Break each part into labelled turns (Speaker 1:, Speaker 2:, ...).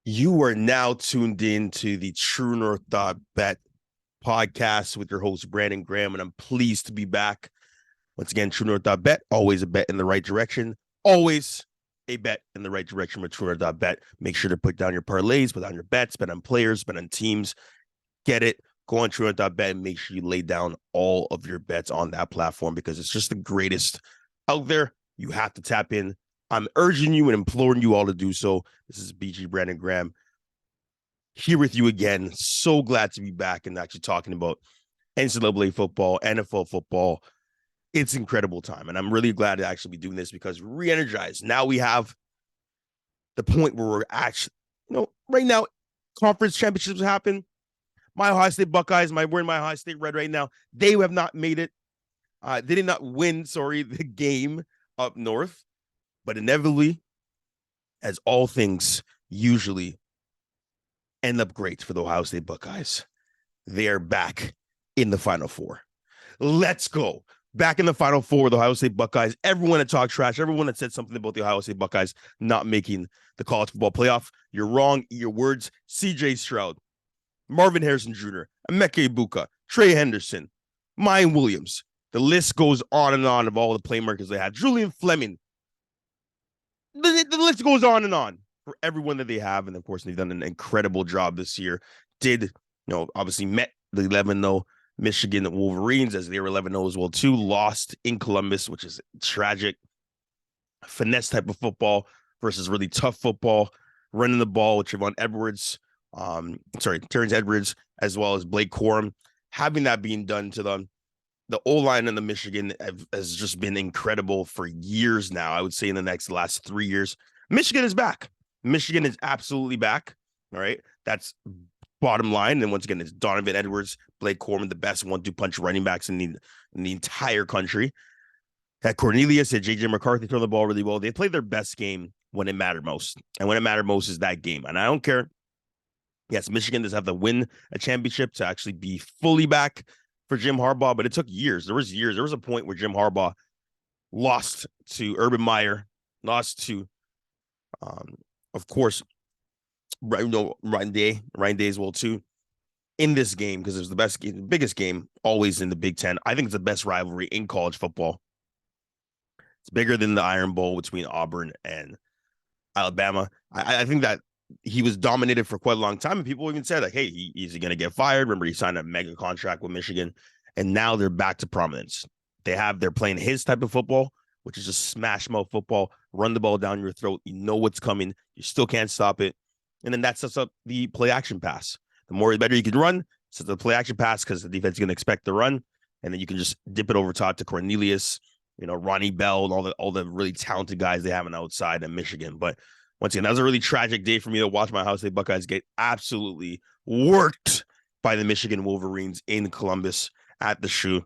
Speaker 1: You are now tuned in to the TRUENORTH.BET podcast with your host, Brandon Graham, and I'm pleased to be back. Once again, TRUENORTH.BET, always a bet in the right direction, always a bet in the right direction with TRUENORTH.BET. Make sure to put down your parlays, put down your bets, bet on players, bet on teams, get it. Go on TRUENORTH.BET and make sure you lay down all of your bets on that platform because it's just the greatest out there. You have to tap in. I'm urging you and imploring you all to do so. This is BG Brandon Graham here with you again. So glad to be back and actually talking about NCAA football, NFL football. It's incredible time. And I'm really glad to actually be doing this because re-energized. Now we have the point where we're actually, right now, conference championships happen. My Ohio State Buckeyes, wearing my Ohio State red right now. They have not made it. They did not win, the game up north. But inevitably, as all things usually end up great for the Ohio State Buckeyes, they are back in the Final Four. Let's go. Back in the Final Four, the Ohio State Buckeyes. Everyone that talked trash, everyone that said something about the Ohio State Buckeyes not making the college football playoff, you're wrong. Eat your words. C.J. Stroud, Marvin Harrison Jr., Emeka Ibuka, Trey Henderson, Mayan Williams. The list goes on and on of all the playmakers they had. Julian Fleming. The list goes on and on for everyone that they have. And of course, they've done an incredible job this year. Obviously met the 11-0 Michigan Wolverines as they were 11-0 as well, too. Lost in Columbus, which is tragic. Finesse type of football versus really tough football. Running the ball with Terrence Edwards, as well as Blake Corum. Having that being done to them, the O-line in the Michigan has just been incredible for years now. I would say in the last 3 years, Michigan is back. Michigan is absolutely back. All right. That's bottom line. And once again, it's Donovan Edwards, Blake Corum, the best 1-2 punch running backs in the entire country. Had Cornelius, had JJ McCarthy throw the ball really well. They played their best game when it mattered most. And when it mattered most is that game. And I don't care. Yes, Michigan does have to win a championship to actually be fully back for Jim Harbaugh, but it took years. There was a point where Jim Harbaugh lost to Urban Meyer, lost to, of course, Ryan Day as well too, in this game because it was the biggest game always in the Big Ten. I think it's the best rivalry in college football. It's bigger than the Iron Bowl between Auburn and Alabama. I think that he was dominated for quite a long time, and people even said like, "Hey, is he going to get fired?" Remember, he signed a mega contract with Michigan, and now they're back to prominence. They're playing his type of football, which is just smash mouth football, run the ball down your throat. You know what's coming. You still can't stop it, and then that sets up the play action pass. The better you can run, sets the play action pass because the defense is going to expect the run, and then you can just dip it over top to Cornelius, Ronnie Bell, and all the really talented guys they have on the outside in Michigan, but. Once again, that was a really tragic day for me to watch my Ohio State Buckeyes get absolutely worked by the Michigan Wolverines in Columbus at the shoe.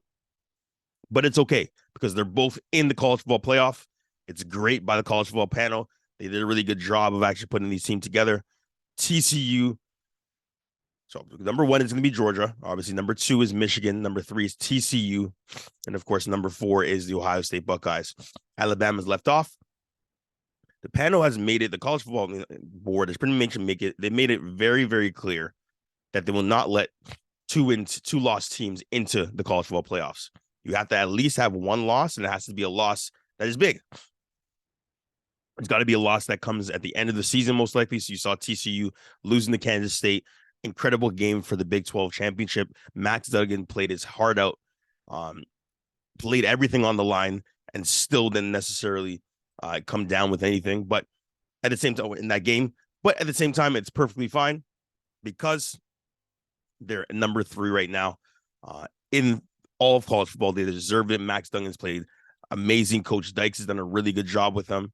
Speaker 1: But it's okay because they're both in the college football playoff. It's great by the college football panel. They did a really good job of actually putting these teams together. TCU. So number 1 is going to be Georgia. Obviously, number 2 is Michigan. Number 3 is TCU. And of course, number 4 is the Ohio State Buckeyes. Alabama's left off. The panel has made it, the college football board has pretty much they made it very, very clear that they will not let two lost teams into the college football playoffs. You have to at least have one loss, and it has to be a loss that is big. It's got to be a loss that comes at the end of the season, most likely. So you saw TCU losing to Kansas State. Incredible game for the Big 12 championship. Max Duggan played his heart out, played everything on the line, and still didn't necessarily come down with anything, but at the same time in that game, but at the same time, it's perfectly fine because they're number 3 right now in all of college football. They deserved it. Max Duggan's played amazing. Coach Dykes has done a really good job with them.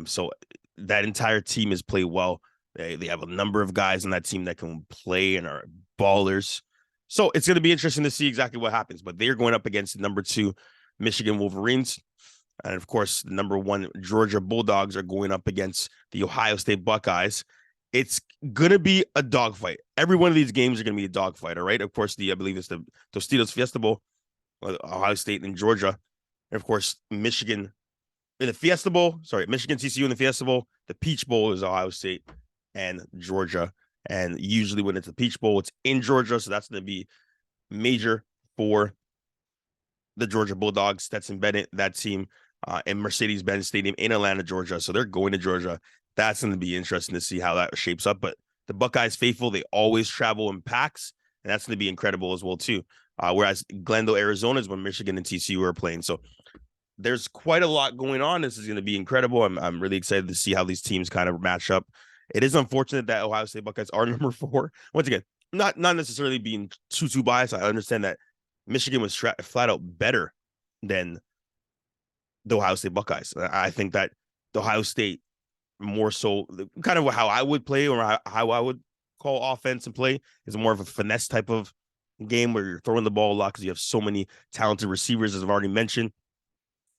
Speaker 1: So that entire team has played well. They have a number of guys on that team that can play and are ballers. So it's going to be interesting to see exactly what happens, but they're going up against the number 2 Michigan Wolverines. And of course, the number 1 Georgia Bulldogs are going up against the Ohio State Buckeyes. It's going to be a dogfight. Every one of these games are going to be a dogfight, all right? Of course, I believe it's the Tostitos Fiesta Bowl, Ohio State and Georgia. And of course, Michigan in the Fiesta Bowl. Michigan TCU in the Fiesta Bowl. The Peach Bowl is Ohio State and Georgia. And usually when it's a Peach Bowl, it's in Georgia. So that's going to be major for the Georgia Bulldogs. Stetson Bennett, that team, in Mercedes-Benz Stadium in Atlanta, Georgia. So they're going to Georgia. That's going to be interesting to see how that shapes up. But the Buckeyes faithful, they always travel in packs, and that's going to be incredible as well, too. Whereas Glendale, Arizona is when Michigan and TCU are playing. So there's quite a lot going on. This is going to be incredible. I'm really excited to see how these teams kind of match up. It is unfortunate that Ohio State Buckeyes are number 4. Once again, not necessarily being too biased. I understand that Michigan was flat out better than the Ohio State Buckeyes. I think that the Ohio State more so kind of how I would play or how I would call offense and play is more of a finesse type of game where you're throwing the ball a lot because you have so many talented receivers, as I've already mentioned.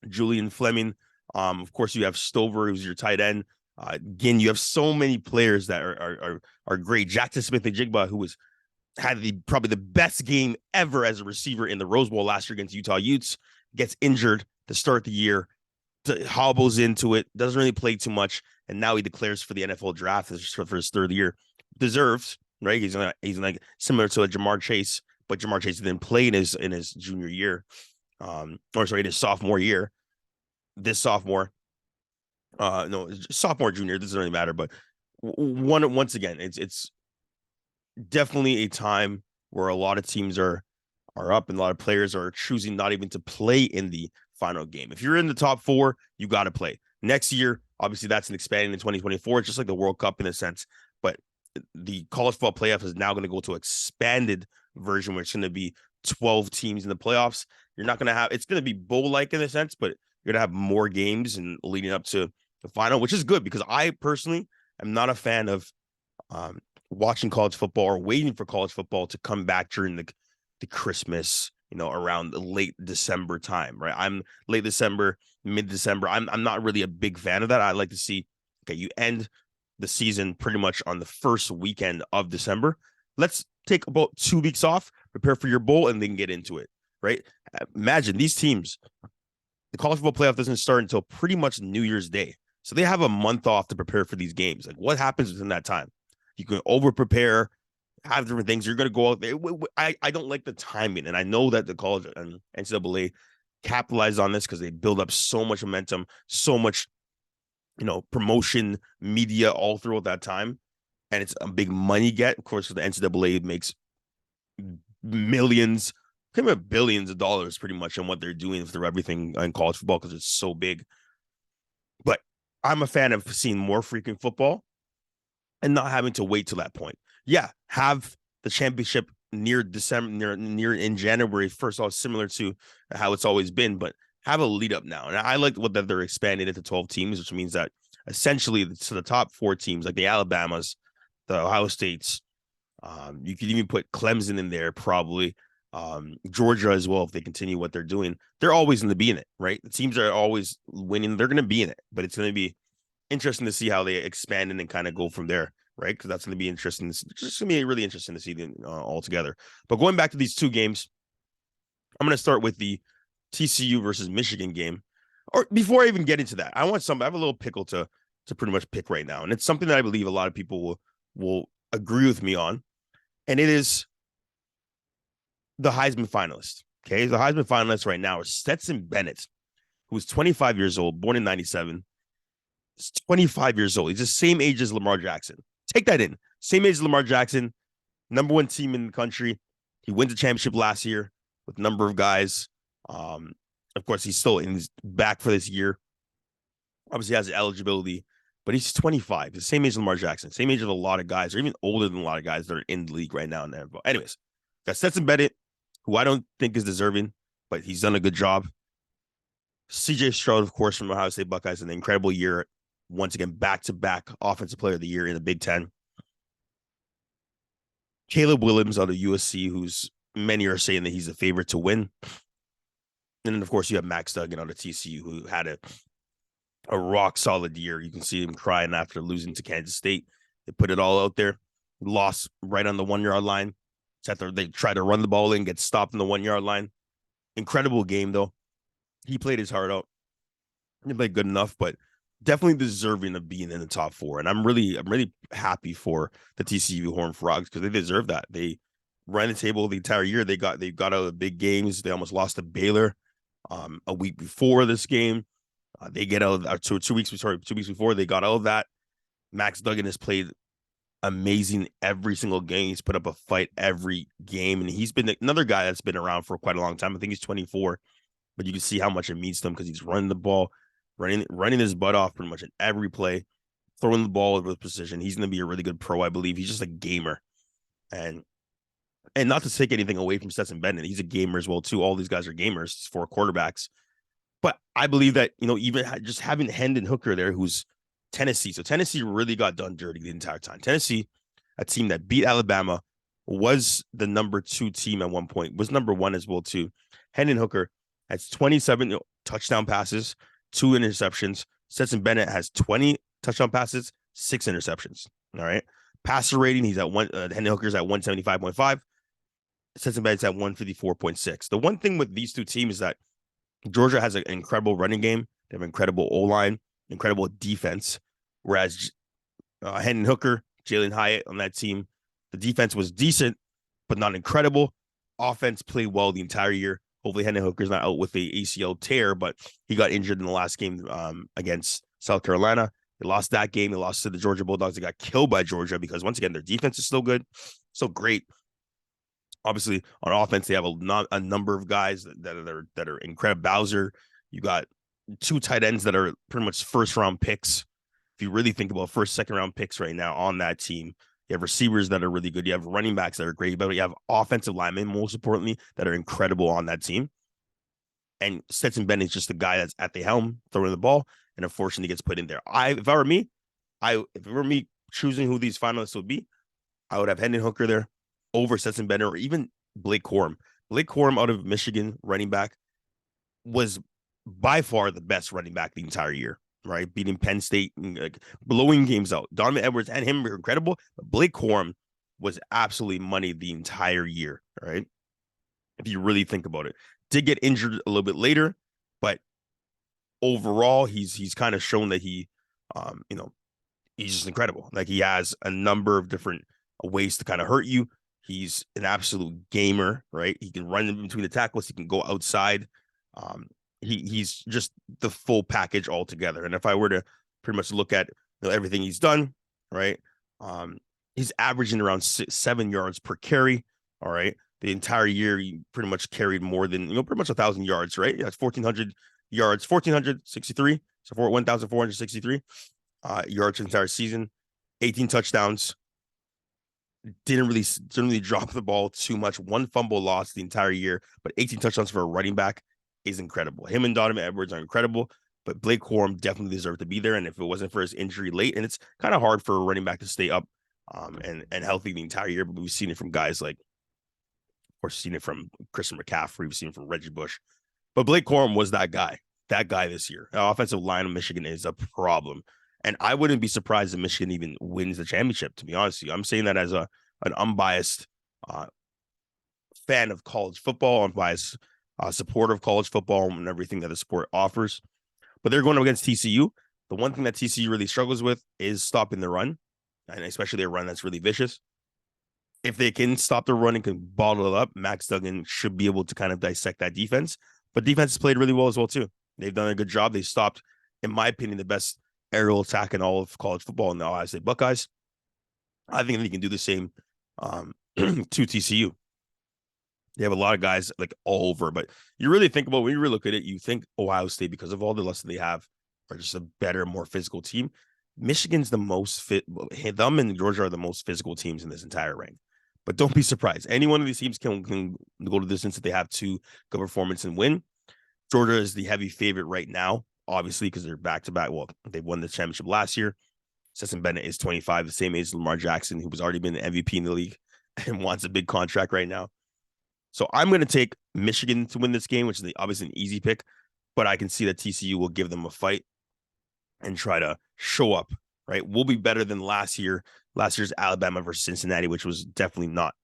Speaker 1: Julian Fleming. Of course, you have Stover, who's your tight end. Again, you have so many players that are great. Jackson Smith-Njigba, who had probably the best game ever as a receiver in the Rose Bowl last year against Utah Utes, gets injured to start the year, hobbles into it, doesn't really play too much, and now he declares for the NFL draft for his third year. Deserves, right? He's like similar to a Jamar Chase, but Jamar Chase didn't play in his junior year, in his sophomore year. This sophomore, sophomore, junior, doesn't really matter. But once again, it's definitely a time where a lot of teams are up and a lot of players are choosing not even to play in the final game. If you're in the top 4, you got to play. Next year, obviously, that's an expanding in 2024. It's just like the World Cup in a sense. But the college football playoff is now going to go to an expanded version where it's going to be 12 teams in the playoffs. You're not going to have, it's going to be bowl-like in a sense, but you're going to have more games and leading up to the final, which is good because I personally am not a fan of watching college football or waiting for college football to come back during the Christmas, around the late December time, right? I'm late December, mid-December. I'm not really a big fan of that. I like to see, okay, you end the season pretty much on the first weekend of December. Let's take about 2 weeks off, prepare for your bowl, and then get into it, right? Imagine these teams, the college football playoff doesn't start until pretty much New Year's Day. So they have a month off to prepare for these games. Like, what happens within that time? You can over-prepare, have different things. You're going to go out there. I don't like the timing. And I know that the college and NCAA capitalize on this because they build up so much momentum, so much, promotion, media all throughout that time. And it's a big money get. Of course, the NCAA makes millions, billions of dollars pretty much on what they're doing through everything in college football because it's so big. But I'm a fan of seeing more freaking football and not having to wait till that point. Yeah, have the championship near December, near in January, first of all, similar to how it's always been, but have a lead up now. And I like that they're expanding it to 12 teams, which means that essentially to the top 4 teams, like the Alabamas, the Ohio States, you could even put Clemson in there, probably Georgia as well. If they continue what they're doing, they're always going to be in it, right? The teams are always winning. They're going to be in it, but it's going to be interesting to see how they expand and kind of go from there, right? Because that's going to be interesting. It's just going to be really interesting to see them all together. But going back to these 2 games, I'm going to start with the TCU versus Michigan game. Or before I even get into that, I have a little pickle to pretty much pick right now. And it's something that I believe a lot of people will agree with me on. And it is the Heisman finalist. Okay. The Heisman finalist right now is Stetson Bennett, who's 25 years old, born in 97. He's 25 years old. He's the same age as Lamar Jackson. Take that in. Same age as Lamar Jackson, number 1 team in the country. He wins the championship last year with a number of guys. Of course, he's still back for this year. Obviously, he has eligibility, but he's 25. The same age as Lamar Jackson. Same age as a lot of guys, or even older than a lot of guys that are in the league right now in the NFL. Anyways, got Stetson Bennett, who I don't think is deserving, but he's done a good job. CJ Stroud, of course, from Ohio State Buckeyes, an incredible year. Once again, back-to-back Offensive Player of the Year in the Big Ten. Caleb Williams out of USC, who's many are saying that he's a favorite to win. And then, of course, you have Max Duggan out of TCU, who had a rock-solid year. You can see him crying after losing to Kansas State. They put it all out there. Lost right on the 1-yard line. They tried to run the ball in, get stopped on the 1-yard line. Incredible game, though. He played his heart out. He played good enough, but definitely deserving of being in the top four. And I'm really happy for the TCU Horned Frogs because they deserve that. They ran the table the entire year. They got out of the big games. They almost lost to Baylor a week before this game. They get out of 2 weeks. Sorry, 2 weeks before they got out of that. Max Duggan has played amazing every single game. He's put up a fight every game, and he's been another guy that's been around for quite a long time. I think he's 24, but you can see how much it means to him because he's running the ball, running his butt off pretty much in every play, throwing the ball with precision. He's going to be a really good pro, I believe. He's just a gamer, and not to take anything away from Stetson Bennett, he's a gamer as well too. All these guys are gamers, 4 quarterbacks. But I believe that, even just having Hendon Hooker there, who's Tennessee. So Tennessee really got done dirty the entire time. Tennessee, a team that beat Alabama, was the number 2 team at one point, was number 1 as well too. Hendon Hooker has 27 touchdown passes, 2 interceptions. Stetson Bennett has 20 touchdown passes, 6 interceptions. All right. Passer rating, he's at Hendon Hooker's at 175.5. Stetson Bennett's at 154.6. The one thing with these 2 teams is that Georgia has an incredible running game. They have incredible O-line, incredible defense. Whereas Hendon Hooker, Jalen Hyatt on that team, the defense was decent, but not incredible. Offense played well the entire year. Hopefully Hendon Hooker's not out with the ACL tear, but he got injured in the last game against South Carolina. They lost that game. They lost to the Georgia Bulldogs. They got killed by Georgia because, once again, their defense is still good, so great. Obviously, on offense, they have a number of guys that are incredible. Bowser, you got 2 tight ends that are pretty much first-round picks. If you really think about first, second-round picks right now on that team, you have receivers that are really good. You have running backs that are great, but you have offensive linemen, most importantly, that are incredible on that team. And Stetson Bennett is just the guy that's at the helm, throwing the ball, and unfortunately gets put in there. If it were me choosing who these finalists would be, I would have Hendon Hooker there over Stetson Bennett or even Blake Corum. Blake Corum out of Michigan, running back, was by far the best running back the entire year, right? Beating Penn State, and, blowing games out. Donovan Edwards and him were incredible, but Blake Corum was absolutely money the entire year, right? If you really think about it. Did get injured a little bit later, but overall, he's kind of shown that he's just incredible. Like, he has a number of different ways to kind of hurt you. He's an absolute gamer, right? He can run in between the tackles. He can go outside. He's just the full package altogether. And if I were to pretty much look at everything he's done, right? He's averaging around 7 yards per carry. All right. The entire year, he pretty much carried more than, pretty much 1,000 yards, right? That's 1,400 yards, 1,463. So 1,463 yards for the entire season, 18 touchdowns. Didn't really drop the ball too much. 1 fumble loss the entire year, but 18 touchdowns for a running back is incredible. Him and Donovan Edwards are incredible, but Blake Corum definitely deserved to be there. And if it wasn't for his injury late, and it's kind of hard for a running back to stay up and healthy the entire year, but we've seen it from guys like, of course, seen it from Christian McCaffrey, we've seen it from Reggie Bush, but Blake Corum was that guy this year. The offensive line of Michigan is a problem. And I wouldn't be surprised if Michigan even wins the championship, to be honest with you. I'm saying that as an unbiased fan of college football, unbiased supporter of college football and everything that the sport offers. But they're going up against TCU. The one thing that TCU really struggles with is stopping the run, and especially a run that's really vicious. If they can stop the run and can bottle it up, Max Duggan should be able to kind of dissect that defense. But defense has played really well as well, too. They've done a good job. They stopped, in my opinion, the best aerial attack in all of college football in the Ohio State Buckeyes. I think they can do the same to TCU. They have a lot of guys like all over, but you really think about, when you really look at it, you think Ohio State, because of all the lessons they have, are just a better, more physical team. Michigan's the most fit. Them and Georgia are the most physical teams in this entire rank. But don't be surprised. Any one of these teams can go to the distance if they have 2 good performance and win. Georgia is the heavy favorite right now, obviously, because they're back-to-back. Well, they won the championship last year. Stetson Bennett is 25, the same age as Lamar Jackson, who has already been an MVP in the league and wants a big contract right now. So I'm going to take Michigan to win this game, which is obviously an easy pick, but I can see that TCU will give them a fight and try to show up, right? We'll be better than last year's Alabama versus Cincinnati, which was definitely not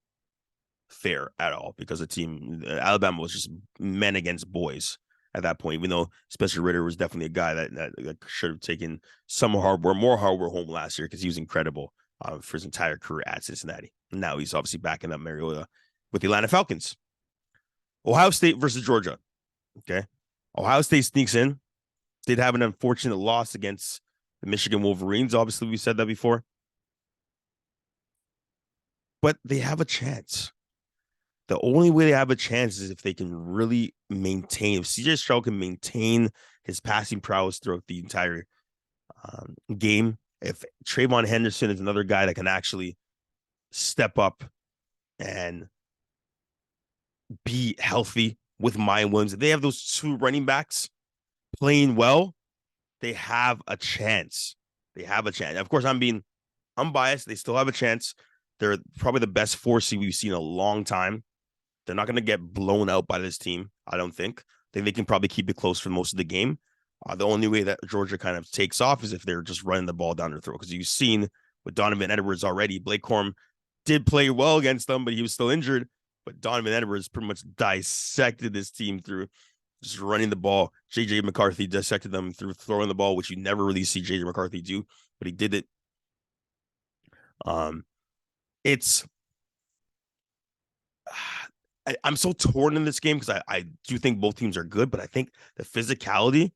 Speaker 1: fair at all, because Alabama was just men against boys. at that point, even though Spencer Ritter was definitely a guy that should have taken more hardware home last year because he was incredible for his entire career at Cincinnati. Now he's obviously backing up Mariota with the Atlanta Falcons. Ohio State versus Georgia. Okay. Ohio State sneaks in. Did have an unfortunate loss against the Michigan Wolverines. Obviously, we said that before. But they have a chance. The only way they have a chance is if they can really maintain, if CJ Stroud can maintain his passing prowess throughout the entire game. If Trayvon Henderson is another guy that can actually step up and be healthy with Maya Williams, if they have those two running backs playing well, they have a chance. They have a chance. Of course, I'm biased. They still have a chance. They're probably the best 4 seed we've seen in a long time. They're not going to get blown out by this team, I don't think. I think they can probably keep it close for most of the game. The only way that Georgia kind of takes off is if they're just running the ball down their throat. Because you've seen with Donovan Edwards already, Blake Corum did play well against them, but he was still injured. But Donovan Edwards pretty much dissected this team through just running the ball. J.J. McCarthy dissected them through throwing the ball, which you never really see J.J. McCarthy do, but he did it. I'm so torn in this game because I do think both teams are good, but I think the physicality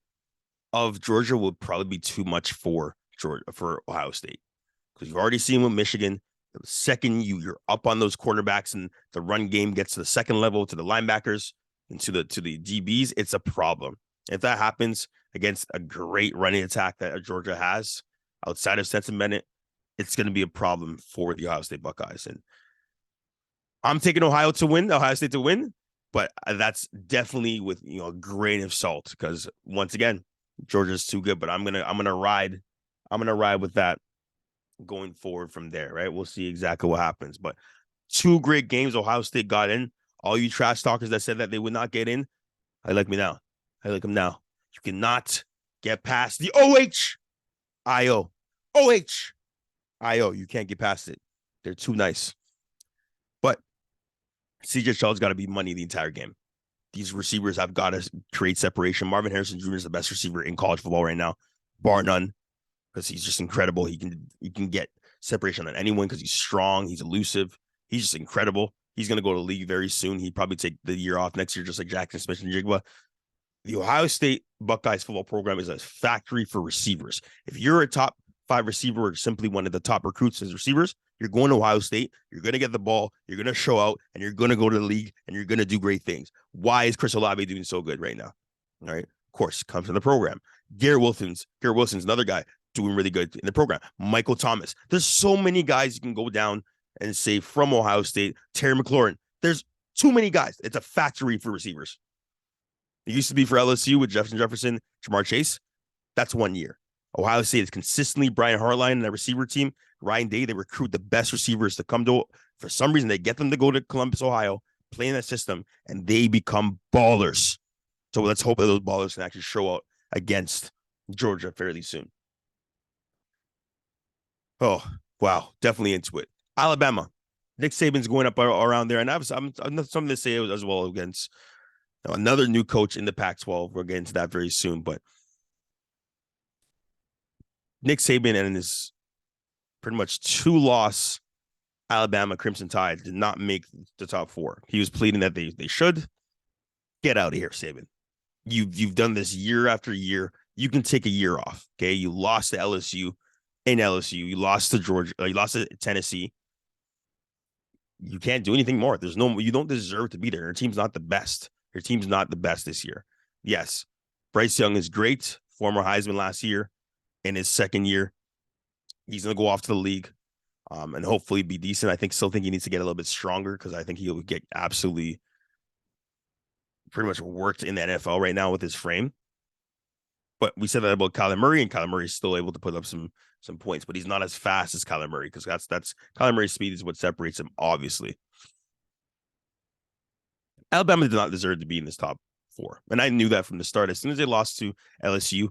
Speaker 1: of Georgia would probably be too much for Ohio State, because you've already seen with Michigan. The second you're up on those quarterbacks and the run game gets to the second level, to the linebackers and to the DBs, it's a problem. If that happens against a great running attack that Georgia has outside of Stetson Bennett, it's going to be a problem for the Ohio State Buckeyes. And I'm taking Ohio State to win, but that's definitely with a grain of salt, because once again, Georgia's too good. But I'm gonna ride with that going forward from there. Right, we'll see exactly what happens. But 2 great games. Ohio State got in. All you trash talkers that said that they would not get in, I like me now. I like them now. You cannot get past the OHIO. You can't get past it. They're too nice. But CJ Stroud's got to be money the entire game. These receivers have got to create separation. Marvin Harrison Jr. is the best receiver in college football right now, bar none, because he's just incredible. He can get separation on anyone because he's strong. He's elusive. He's just incredible. He's going to go to the league very soon. He'd probably take the year off next year, just like Jackson Smith-Njigba. The Ohio State Buckeyes football program is a factory for receivers. If you're a top 5 receiver or simply one of the top recruits as receivers, you're going to Ohio State, you're going to get the ball, you're going to show out, and you're going to go to the league, and you're going to do great things. Why is Chris Olave doing so good right now? All right. Of course, comes from the program. Garrett Wilson's another guy doing really good in the program. Michael Thomas. There's so many guys you can go down and say from Ohio State. Terry McLaurin. There's too many guys. It's a factory for receivers. It used to be for LSU with Jefferson, Jamar Chase. That's 1 year. Ohio State is consistently Brian Hartline and that receiver team. Ryan Day, they recruit the best receivers to come to. For some reason, they get them to go to Columbus, Ohio, play in that system, and they become ballers. So let's hope that those ballers can actually show out against Georgia fairly soon. Oh, wow. Definitely into it. Alabama. Nick Saban's going up around there. And I'm something to say as well against another new coach in the Pac-12. We'll get into that very soon. But Nick Saban and his pretty much 2-loss Alabama Crimson Tide did not make the top 4. He was pleading that they should. Get out of here, Saban. You've done this year after year. You can take a year off. Okay. You lost to LSU in LSU. You lost to Georgia. You lost to Tennessee. You can't do anything more. You don't deserve to be there. Your team's not the best. Your team's not the best this year. Yes. Bryce Young is great. Former Heisman last year. In his second year, he's going to go off to the league and hopefully be decent. I still think he needs to get a little bit stronger, because I think he'll get absolutely pretty much worked in the NFL right now with his frame. But we said that about Kyler Murray, and Kyler Murray is still able to put up some points, but he's not as fast as Kyler Murray, because that's Kyler Murray's speed is what separates him, obviously. Alabama did not deserve to be in this top 4, and I knew that from the start. As soon as they lost to LSU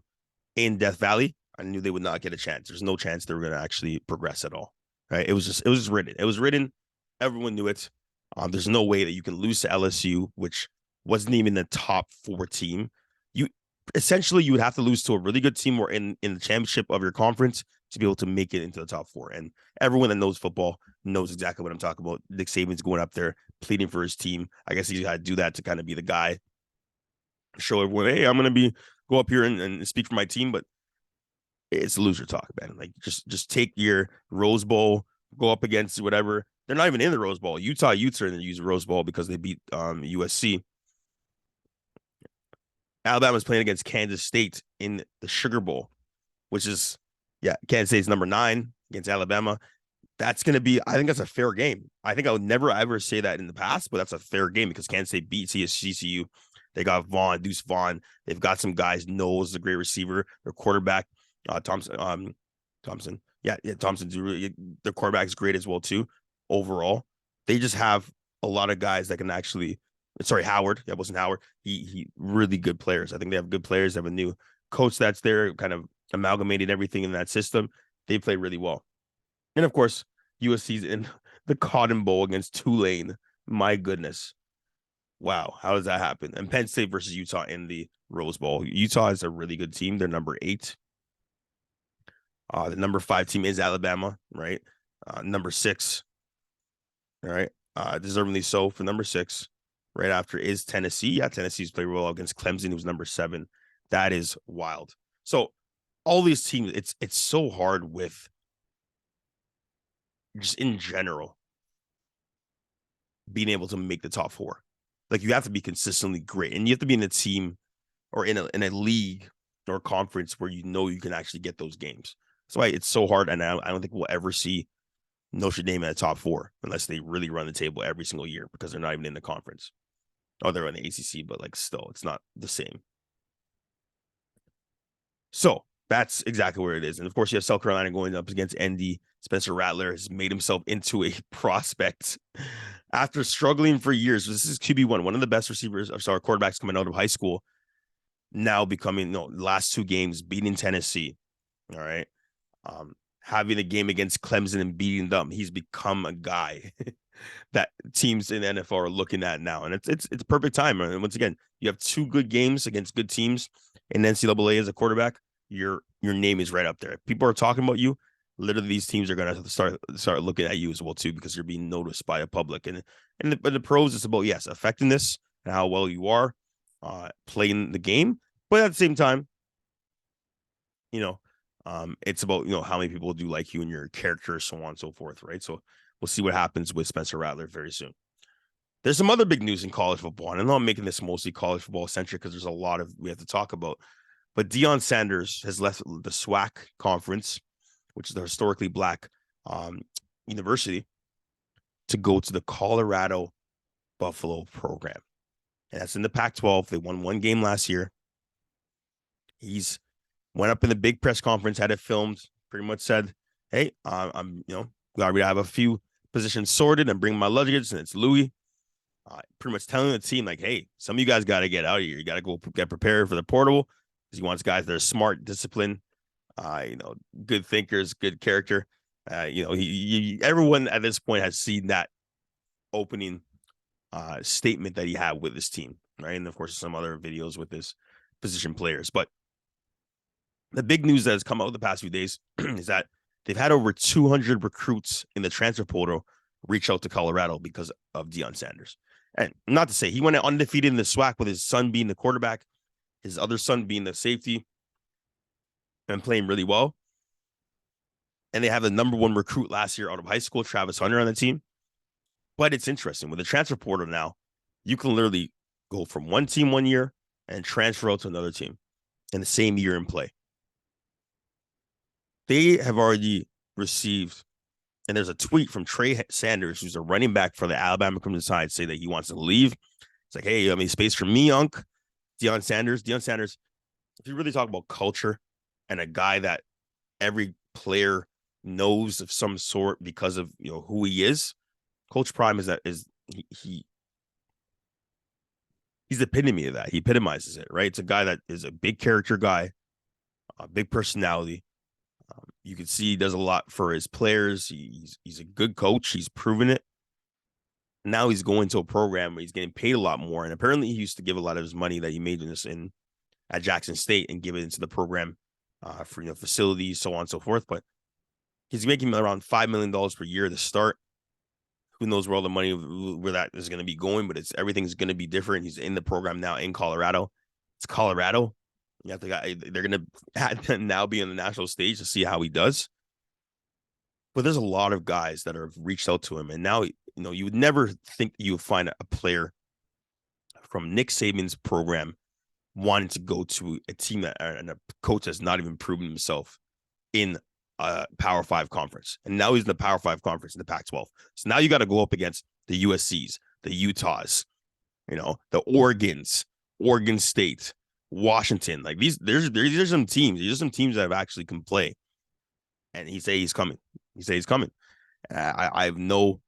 Speaker 1: in Death Valley, I knew they would not get a chance. There's no chance they were going to actually progress at all. Right? It was just written. It was written. Everyone knew it. There's no way that you can lose to LSU, which wasn't even the top 4 team. essentially you would have to lose to a really good team or in the championship of your conference to be able to make it into the top four. And everyone that knows football knows exactly what I'm talking about. Nick Saban's going up there pleading for his team. I guess he's got to do that to kind of be the guy, show everyone, hey, I'm going to go up here and speak for my team. But it's loser talk, man. Like just take your Rose Bowl, go up against whatever. They're not even in the Rose Bowl. Utah Utes are in the Rose Bowl because they beat USC. Alabama's playing against Kansas State in the Sugar Bowl, which is, Kansas State's number 9 against Alabama. That's going to be, I think that's a fair game. I think I would never ever say that in the past, but that's a fair game because Kansas State beat CSU. They got Deuce Vaughn. They've got some guys. Knowles is a great receiver. Their quarterback, Thompson. Thompson's really, their quarterback is great as well too. Overall, they just have a lot of guys that can actually. Sorry, Howard. That wasn't Howard. He really good players. I think they have good players. They have a new coach that's there, kind of amalgamated everything in that system. They play really well. And of course, USC's in the Cotton Bowl against Tulane. My goodness. Wow. How does that happen? And Penn State versus Utah in the Rose Bowl. Utah is a really good team. They're number 8. The number 5 team is Alabama, right? Number 6. All right. Deservingly so for number 6. Right after is Tennessee. Yeah, Tennessee's played well against Clemson, who's number 7. That is wild. So all these teams, it's so hard with just in general being able to make the top 4. Like you have to be consistently great, and you have to be in a team or in a league or conference where you know you can actually get those games. That's why it's so hard, and I don't think we'll ever see Notre Dame in the top 4 unless they really run the table every single year because they're not even in the conference. Oh, they're on the ACC, but like still, it's not the same. So that's exactly where it is. And of course, you have South Carolina going up against ND. Spencer Rattler has made himself into a prospect after struggling for years. This is QB1, one of the best receivers, quarterbacks coming out of high school. Now becoming, last 2 games, beating Tennessee. All right. Having a game against Clemson and beating them. He's become a guy that teams in the NFL are looking at now. And it's perfect time. And once again, you have 2 good games against good teams in NCAA as a quarterback. Your name is right up there. If people are talking about you, literally these teams are going to start looking at you as well too, because you're being noticed by a public. And the pros, it's about, yes, effectiveness and how well you are playing the game. But at the same time, it's about, how many people do like you and your character, so on and so forth, right? So we'll see what happens with Spencer Rattler very soon. There's some other big news in college football, and I know I'm making this mostly college football centric because there's a lot of we have to talk about. But Deion Sanders has left the SWAC conference, which is the historically black university, to go to the Colorado Buffalo program. And that's in the Pac-12. They won 1 game last year. He's went up in the big press conference, had it filmed, pretty much said, hey, I'm glad we have a few positions sorted and bring my luggage, and it's Louis. Pretty much telling the team, like, hey, some of you guys got to get out of here. You got to go get prepared for the portal, because he wants guys that are smart, disciplined, good thinkers, good character. Everyone at this point has seen that opening statement that he had with his team, right? And of course, some other videos with his position players. But the big news that has come out the past few days is that they've had over 200 recruits in the transfer portal reach out to Colorado because of Deion Sanders. And not to say he went undefeated in the SWAC with his son being the quarterback, his other son being the safety, and playing really well. And they have the number 1 recruit last year out of high school, Travis Hunter, on the team. But it's interesting. With the transfer portal now, you can literally go from one team 1 year and transfer out to another team in the same year in play. They have already received, and there's a tweet from Trey Sanders, who's a running back for the Alabama Crimson Tide, say that he wants to leave. It's like, hey, you have any space for me, Unc? Deion Sanders, if you really talk about culture and a guy that every player knows of some sort because of who he is, Coach Prime he's the epitome of that. He epitomizes it, right? It's a guy that is a big character guy, a big personality. You can see he does a lot for his players. He's a good coach. He's proven it. Now he's going to a program where he's getting paid a lot more. And apparently he used to give a lot of his money that he made in at Jackson State and give it into the program for facilities, so on and so forth. But he's making around $5 million per year to start. Who knows where all the money where that is going to be going, but everything's going to be different. He's in the program now in Colorado. It's Colorado. You have to, they're going to now be on the national stage to see how he does. But there's a lot of guys that have reached out to him, and now you would never think you would find a player from Nick Saban's program wanting to go to a team and a coach that's not even proven himself in a Power 5 conference. And now he's in the Power 5 conference in the Pac-12. So now you got to go up against the USCs, the Utahs, the Oregons, Oregon State, Washington. Like these are some teams. These are some teams that actually can play. And he say he's coming. I have no,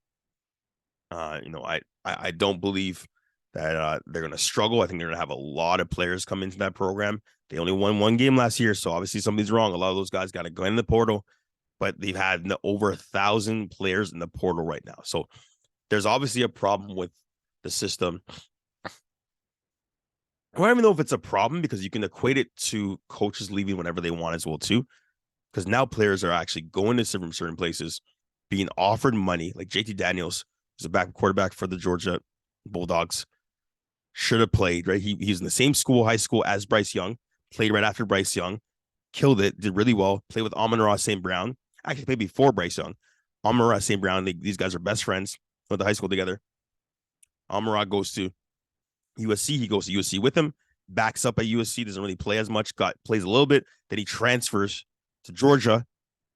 Speaker 1: I don't believe that they're going to struggle. I think they're going to have a lot of players come into that program. They only won one game last year, so obviously something's wrong. A lot of those guys got to go in the portal, but they've had over 1,000 players in the portal right now. So there's obviously a problem with the system. I don't even know if it's a problem because you can equate it to coaches leaving whenever they want as well too. Because now players are actually going to certain places, being offered money. Like JT Daniels, who's a backup quarterback for the Georgia Bulldogs, should have played, right? He's in the same high school as Bryce Young, played right after Bryce Young, killed it, did really well, played with Amon-Ra St. Brown, actually played before Bryce Young. Amon-Ra St. Brown, these guys are best friends, went to high school together. Amon-Ra goes to USC, he goes to USC with him, backs up at USC, doesn't really play as much, plays a little bit, then he transfers to Georgia,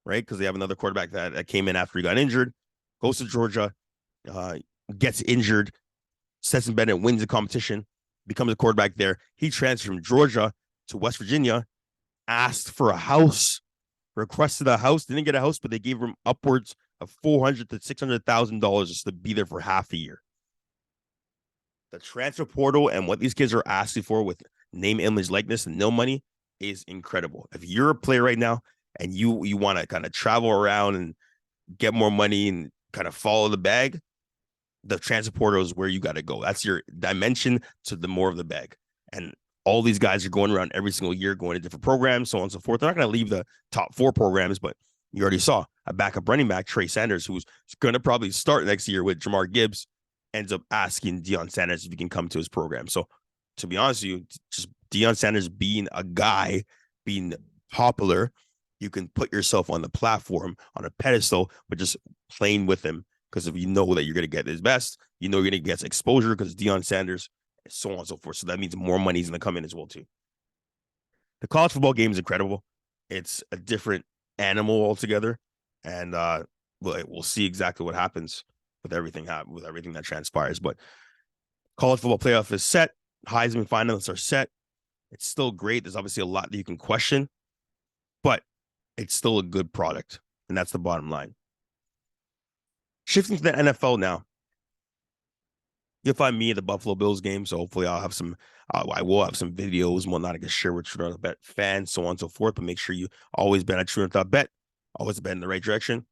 Speaker 1: right? Because they have another quarterback that came in after he got injured, goes to Georgia, gets injured, Stetson Bennett wins the competition, becomes a quarterback there. He transferred from Georgia to West Virginia, asked for a house, requested a house, didn't get a house, but they gave him upwards of $400,000 to $600,000 just to be there for half a year. The transfer portal and what these kids are asking for with name, image, likeness, and no money is incredible. If you're a player right now and you want to kind of travel around and get more money and kind of follow the bag, the transfer portal is where you got to go. That's your dimension to the more of the bag. And all these guys are going around every single year, going to different programs, so on and so forth. They're not going to leave the top 4 programs, but you already saw a backup running back, Trey Sanders, who's going to probably start next year with Jamar Gibbs, ends up asking Deion Sanders if he can come to his program. So to be honest with you, just Deion Sanders being a guy, being popular, you can put yourself on the platform, on a pedestal, but just playing with him. Because if you know that you're going to get his best, you know you're going to get exposure because Deion Sanders, so on and so forth. So that means more money is going to come in as well, too. The college football game is incredible. It's a different animal altogether. And we'll see exactly what happens with everything that transpires. But college football playoff is set. Heisman finalists are set. It's still great. There's obviously a lot that you can question, but it's still a good product. And that's the bottom line. Shifting to the NFL now, you'll find me at the Buffalo Bills game. So hopefully I will have some videos and whatnot I can share with TrueNorth.BET fans, so on and so forth. But make sure you always bet at TrueNorth.BET, always bet in the right direction.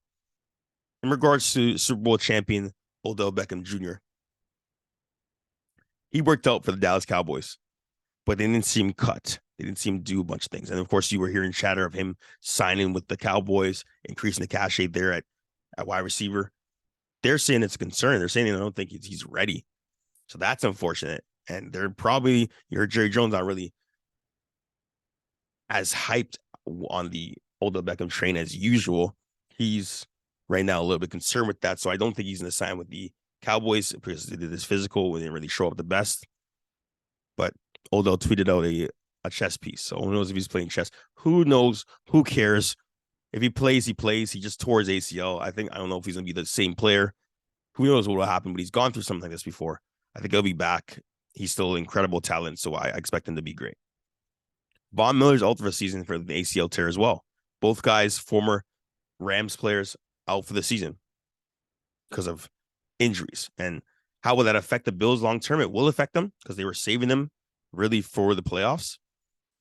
Speaker 1: In regards to Super Bowl champion Odell Beckham Jr., he worked out for the Dallas Cowboys, but they didn't see him cut. They didn't see him do a bunch of things. And of course, you were hearing chatter of him signing with the Cowboys, increasing the cachet there at wide receiver. They're saying it's a concern. They're saying I don't think he's ready. So that's unfortunate. And they're probably, you heard Jerry Jones not really as hyped on the Odell Beckham train as usual. He's right now a little bit concerned with that. So I don't think he's going to sign with the Cowboys because they did this physical. We didn't really show up the best. But Odell tweeted out a chess piece. So who knows if he's playing chess? Who knows? Who cares? If he plays, he plays. He just tore his ACL. I don't know if he's going to be the same player. Who knows what will happen, but he's gone through something like this before. I think he'll be back. He's still incredible talent, so I expect him to be great. Von Miller's out for the season for the ACL tear as well. Both guys, former Rams players, out for the season because of injuries. And how will that affect the Bills long term? It will affect them because they were saving them really for the playoffs,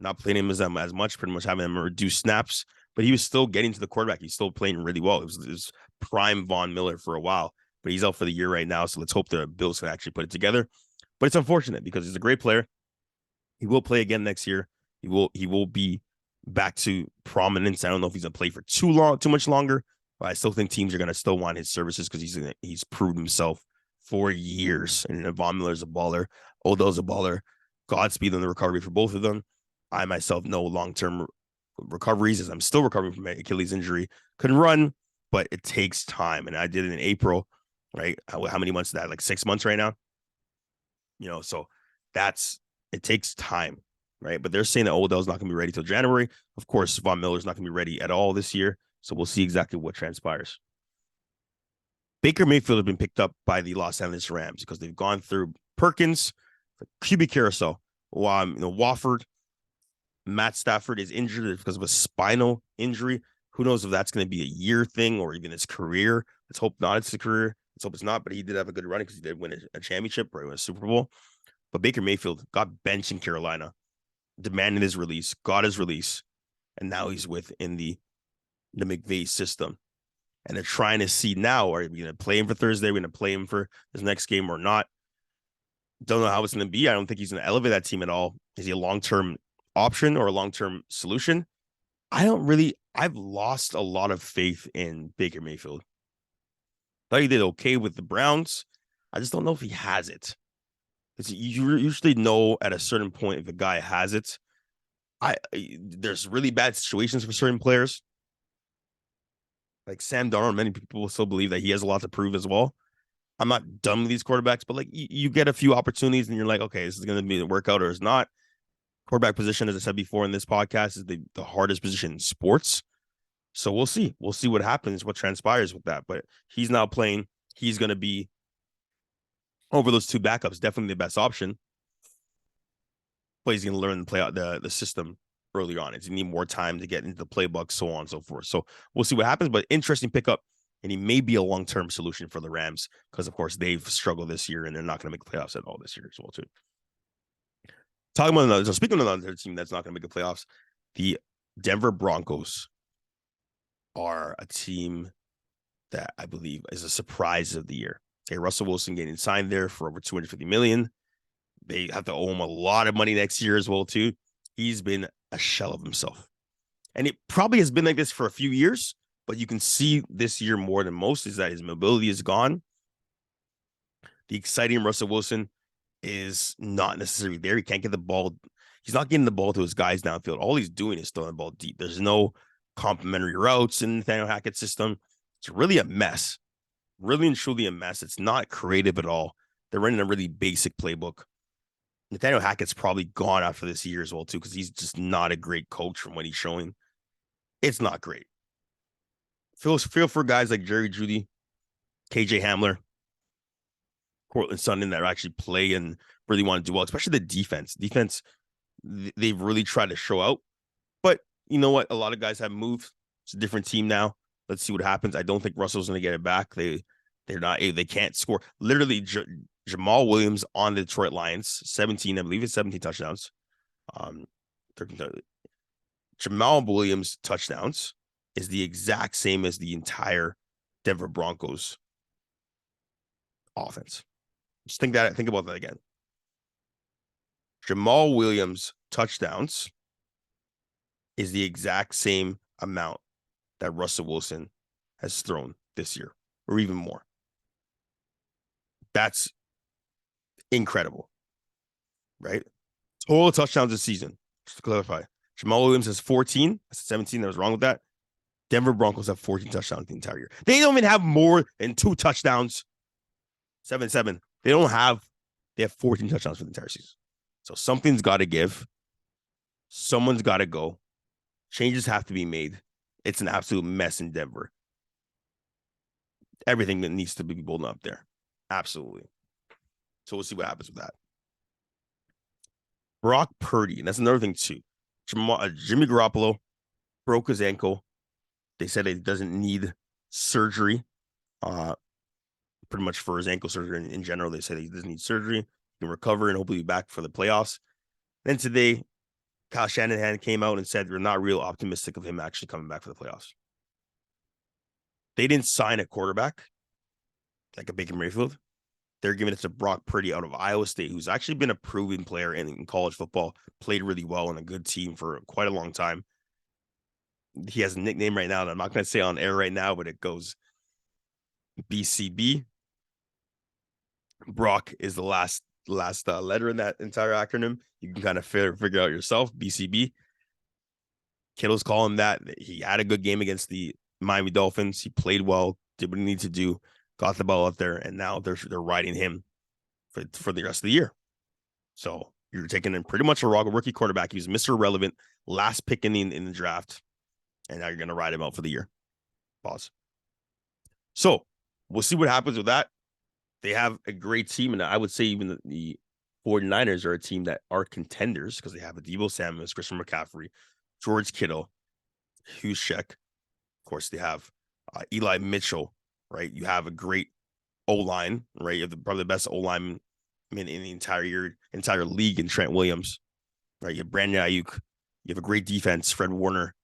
Speaker 1: not playing him as much, pretty much having him reduce snaps. But he was still getting to the quarterback. He's still playing really well. It was prime Von Miller for a while, but he's out for the year right now. So let's hope the Bills can actually put it together. But it's unfortunate because he's a great player. He will play again next year. He will be back to prominence. I don't know if he's gonna play for too much longer, but I still think teams are gonna still want his services because he's proved himself for years. And Von Miller's a baller. Odell's a baller. Godspeed on the recovery for both of them. I myself know long-term recoveries as I'm still recovering from my Achilles injury. Couldn't run, but it takes time. And I did it in April, right? How many months is that? Like 6 months right now? So it takes time, right? But they're saying that Odell's not going to be ready till January. Of course, Von Miller's not going to be ready at all this year. So we'll see exactly what transpires. Baker Mayfield has been picked up by the Los Angeles Rams because they've gone through Perkins, the QB carousel, Wofford, Matt Stafford is injured because of a spinal injury. Who knows if that's going to be a year thing or even his career. Let's hope not. It's a career. Let's hope it's not. But he did have a good run because he did win a championship or win a Super Bowl. But Baker Mayfield got benched in Carolina, demanded his release, got his release, and now he's within the McVay system. And they're trying to see now, are we going to play him for Thursday? Are we going to play him for his next game or not? Don't know how it's going to be. I don't think he's going to elevate that team at all. Is he a long-term option or a long-term solution? I've lost a lot of faith in Baker Mayfield. Thought he did okay with the Browns. I just don't know if he has it. Because you usually know at a certain point if a guy has it. There's really bad situations for certain players. Like Sam Darnold, many people still believe that he has a lot to prove as well. I'm not done with these quarterbacks, but like you get a few opportunities and you're like, okay, this is going to be a workout or it's not. Quarterback position, as I said before in this podcast, is the hardest position in sports. So we'll see. We'll see what happens, what transpires with that. But he's now playing. He's going to be over those two backups, definitely the best option. But he's going to learn to play out the system early on. It's going to need more time to get into the playbook, so on and so forth. So we'll see what happens. But interesting pickup. And he may be a long-term solution for the Rams because, of course, they've struggled this year and they're not going to make playoffs at all this year as well, too. Talking about another, so speaking of another team that's not going to make the playoffs, the Denver Broncos are a team that I believe is a surprise of the year. Okay, Russell Wilson getting signed there for over $250 million. They have to owe him a lot of money next year as well, too. He's been a shell of himself. And it probably has been like this for a few years, but you can see this year more than most is that his mobility is gone. The exciting Russell Wilson is not necessarily there. He can't get the ball. He's not getting the ball to his guys downfield. All he's doing is throwing the ball deep. There's no complementary routes in Nathaniel Hackett's system. It's really a mess. Really and truly a mess. It's not creative at all. They're running a really basic playbook. Nathaniel Hackett's probably gone after this year as well, too, because he's just not a great coach from what he's showing. It's not great. Feel for guys like Jerry Jeudy, KJ Hamler, Cortland Sutton that actually play and really want to do well, especially the defense. Defense, they've really tried to show out. But you know what? A lot of guys have moved. It's a different team now. Let's see what happens. I don't think Russell's going to get it back. They can't score. Literally, Jamal Williams on the Detroit Lions, 17, I believe it's 17 touchdowns. 13, Jamal Williams touchdowns is the exact same as the entire Denver Broncos offense. Just think about that again. Jamal Williams touchdowns is the exact same amount that Russell Wilson has thrown this year, or even more. That's incredible, right? Total touchdowns this season, just to clarify. Jamal Williams has 14. I said 17. That was wrong with that. Denver Broncos have 14 touchdowns the entire year. They don't even have more than 2 touchdowns. 7-7. They have 14 touchdowns for the entire season. So something's got to give. Someone's got to go. Changes have to be made. It's an absolute mess in Denver. Everything that needs to be blown up there. Absolutely. So we'll see what happens with that. Brock Purdy, and that's another thing too. Jimmy Garropolo broke his ankle. They said it doesn't need surgery. Pretty much for his ankle surgery in general. They said he doesn't need surgery. He can recover and hopefully be back for the playoffs. Then today, Kyle Shanahan came out and said we're not real optimistic of him actually coming back for the playoffs. They didn't sign a quarterback like a Baker Mayfield. They're giving it to Brock Purdy out of Iowa State, who's actually been a proven player in college football, played really well on a good team for quite a long time. He has a nickname right now that I'm not going to say on air right now, but it goes BCB. Brock is the last letter in that entire acronym. You can kind of figure out yourself. BCB. Kittle's calling that. He had a good game against the Miami Dolphins. He played well, did what he needed to do, got the ball out there, and now they're riding him for the rest of the year. So you're taking in pretty much a rookie quarterback. He was Mr. Relevant, last pick in the draft, and now you're going to ride him out for the year. Pause. So we'll see what happens with that. They have a great team, and I would say even the 49ers are a team that are contenders because they have a Deebo Samuel, Christian McCaffrey, George Kittle, Juszczyk. Of course, they have Eli Mitchell, right? You have a great O-line, right? You have probably the best O-line in the entire league in Trent Williams, right? You have Brandon Ayuk. You have a great defense, Fred Warner,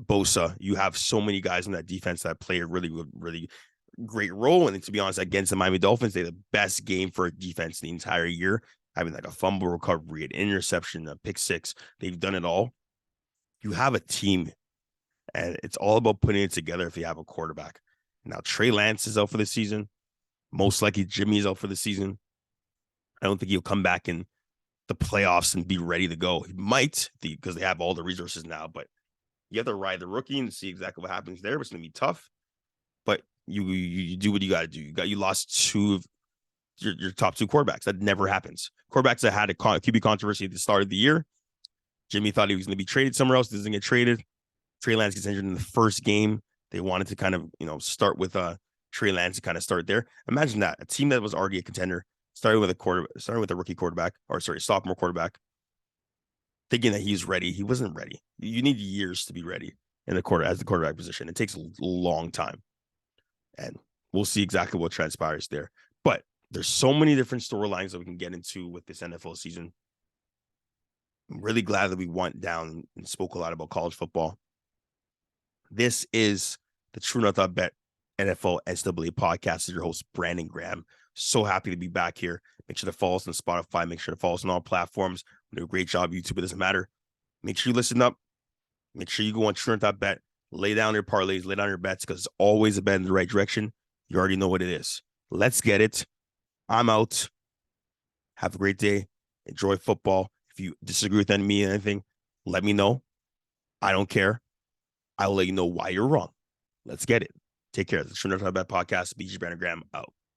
Speaker 1: Bosa. You have so many guys in that defense that play a really, really great role. And to be honest, against the Miami Dolphins, they had the best game for a defense the entire year, having like a fumble recovery, an interception, a pick six. They've done it all. You have a team, and it's all about putting it together if you have a quarterback. Now, Trey Lance is out for the season. Most likely, Jimmy is out for the season. I don't think he'll come back in the playoffs and be ready to go. He might, because they have all the resources now, but you have to ride the rookie and see exactly what happens there. It's going to be tough, but you do what you got to do. You lost two of your top two quarterbacks. That never happens. Quarterbacks that had a QB controversy at the start of the year. Jimmy thought he was going to be traded somewhere else. Doesn't get traded. Trey Lance gets injured in the first game. They wanted to kind of, start with Trey Lance to kind of start there. Imagine that, a team that was already a contender starting with a rookie quarterback, sophomore quarterback, thinking that he's ready. He wasn't ready. You need years to be ready as the quarterback position. It takes a long time, and we'll see exactly what transpires there. But there's so many different storylines that we can get into with this NFL season. I'm really glad that we went down and spoke a lot about college football. This is the TRUENORTH.BET NFL NCAA podcast. This is your host, Brandon Graham. So happy to be back here. Make sure to follow us on Spotify. Make sure to follow us on all platforms. We do a great job. YouTube, it doesn't matter. Make sure you listen up. Make sure you go on TRUENORTH.BET. Lay down your parlays. Lay down your bets, because it's always a bet in the right direction. You already know what it is. Let's get it. I'm out. Have a great day. Enjoy football. If you disagree with me or anything, let me know. I don't care. I will let you know why you're wrong. Let's get it. Take care. The TRUENORTH.BET podcast. BG Brandon Graham out.